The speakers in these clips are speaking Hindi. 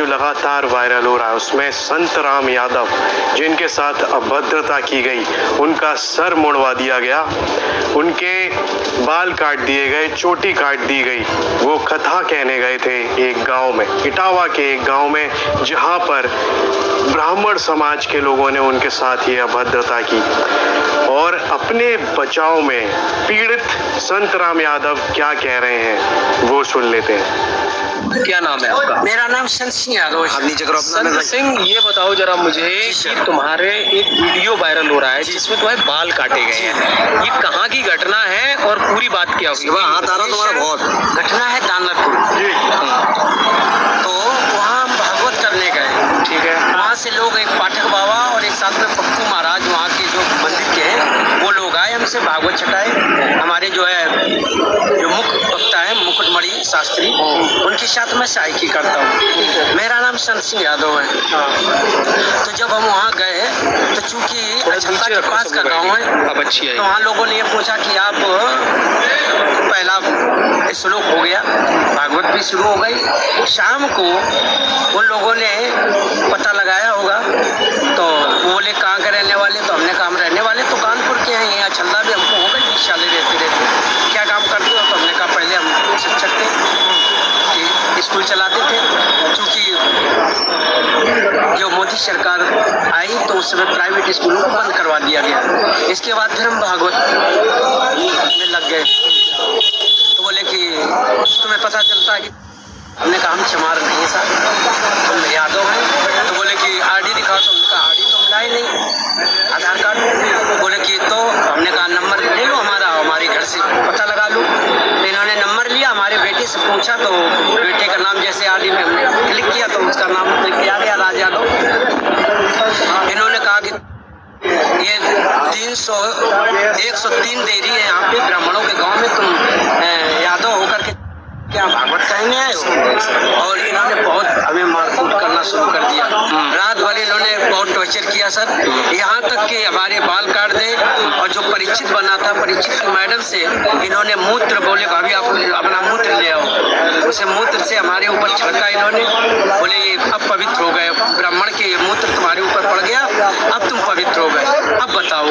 जो लगातार वायरल हो रहा है उसमें संतराम यादव जिनके साथ अभद्रता की गई, उनका सर मुड़वा दिया गया, उनके बाल काट दिए गए, चोटी काट दी गई। वो कथा कहने गए थे एक गांव में, इटावा के एक गांव में, जहां पर ब्राह्मण समाज के लोगों ने उनके साथ ये अभद्रता की। और अपने बचाव में पीड़ित संतराम यादव क्या कह रहे हैं वो सुन लेते हैं। क्या नाम है आपका? मेरा नाम संत सिंह यादव है। संत सिंह, ये बताओ जरा मुझे कि तुम्हारे एक वीडियो वायरल हो रहा है जिसमें तुम्हारे बाल काटे गए हैं, ये कहाँ की घटना है और पूरी बात क्या हुई? हाथ आ रहा तुम्हारा बहुत घटना है दानलपुर। तो वहाँ हम भागवत करने गए, ठीक है। वहाँ से लोग, एक पाठक बाबा और एक साथ में पप्पू महाराज, वहाँ के जो मंदिर के हैं, वो लोग आए, हमसे भागवत छटाए। हमारे जो मुख्य वक्ता है मुकुटमणि शास्त्री, उनके साथ मैं सहायकी करता हूँ। मेरा नाम संत सिंह यादव है। तो जब हम वहाँ गए तो चूंकि अछंता के पास का गाँव है, तो वहाँ लोगों ने ये पूछा कि आप, पहला श्लोक हो गया, भागवत भी शुरू हो गई। शाम को उन लोगों ने पता लगाया होगा, तो वो बोले कहाँ के रहने वाले? तो हमने कहा हम रहने वाले तो कानपुर के हैं, यहाँ छल्ला भी हमको हो गई 20 साल रहते क्या काम करते हो? तो हमने कहा पहले हम शिक्षक थे, स्कूल चलाते थे। चूँकि जो मोदी सरकार आई तो उस समय प्राइवेट स्कूलों को बंद करवा दिया गया। इसके बाद फिर हम भागवत में लग गए। तो बोले कि तुम्हें पता चलता है कि, हमने कहा हम चमार नहीं सर, हम यादव हैं। तो बोले कि आरडी दिखाओ, तो उनका आरडी तो मिला ही नहीं, आधार कार्ड। बोले कि तो हमने कहा नंबर ले लो हमारा, हमारे घर से पता लगा लो। तो इन्होंने नंबर लिया, हमारे बेटे से पूछा, तो बेटे का नाम जैसे आरडी में हमने क्लिक किया तो उसका नाम क्लिक किया गया, राज यादव। इन्होंने कहा कि ये 103 देरी है यहाँ पे ब्राह्मणों के गांव में, तुम यादव होकर के क्या भागवत कहने आए हो? और इन्होंने बहुत हमें मारकूट करना शुरू कर दिया। रात भर इन्होंने बहुत टॉर्चर किया सर, यहाँ तक कि हमारे बाल काट दे। और जो परीक्षित बना था, परीक्षित की मैडम से इन्होंने मूत्र, बोले भाभी आप अपना मूत्र ले आओ, उसे मूत्र से हमारे ऊपर छिड़का इन्होंने। बोले ये अब पवित्र हो गए, ब्राह्मण के मूत्र तुम्हारे ऊपर पड़ गया, अब तुम पवित्र हो गए, अब बताओ।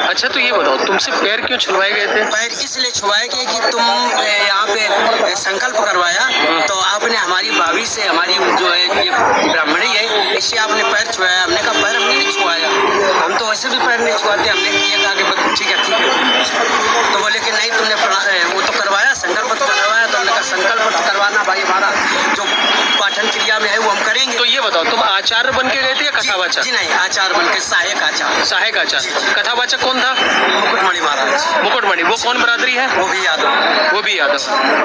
अच्छा, तो ये बताओ तुमसे पैर क्यों छुड़वाए गए थे? पैर इसलिए छुड़वाए गए कि तुम यहाँ पे संकल्प करवाया, तो आपने हमारी भाभी से, हमारी जो है ये ब्राह्मणी है, इससे आपने पैर छुआया। हमने कहा पैर हमने नहीं छुआया, हम तो वैसे भी पैर नहीं छुआते। हमने ये कहा कि ठीक है। तो बोले कि नहीं तुमने वो तो करवाया, संकल्प तो करवाया। तो हमने कहा संकल्प करवाना भाई हमारा जो पाठन क्रिया में है वो हम करेंगे। तो ये बताओ तुम आचार्य बन के गए थे या कथावाचक? जी नहीं, आचार्य बन के, सहायक आचार्य। सहायक आचार्य। कथावाचक कौन था? मुकुटमणि महाराज। मुकुटमणि, वो कौन बरादरी है? वो भी यादव। वो भी यादव।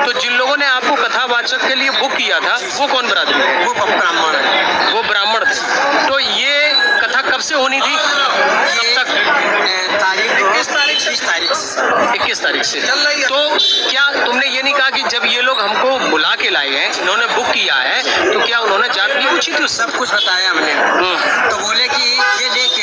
तो जिन लोगों ने आपको कथावाचक के लिए बुक किया था वो कौन बरादरी है? वो ब्राह्मण है। वो ब्राह्मण थे। तो ये कथा कब से होनी थी? ये तारीख 21 तारीख से। तो क्या तुमने ये नहीं कहा कि जब ये लोग हमको बुला के लाए हैं, इन्होंने बुक किया है, तो क्या उन्होंने जात नहीं पूछी थी? सब कुछ बताया हमने। तो बोले कि ये लेके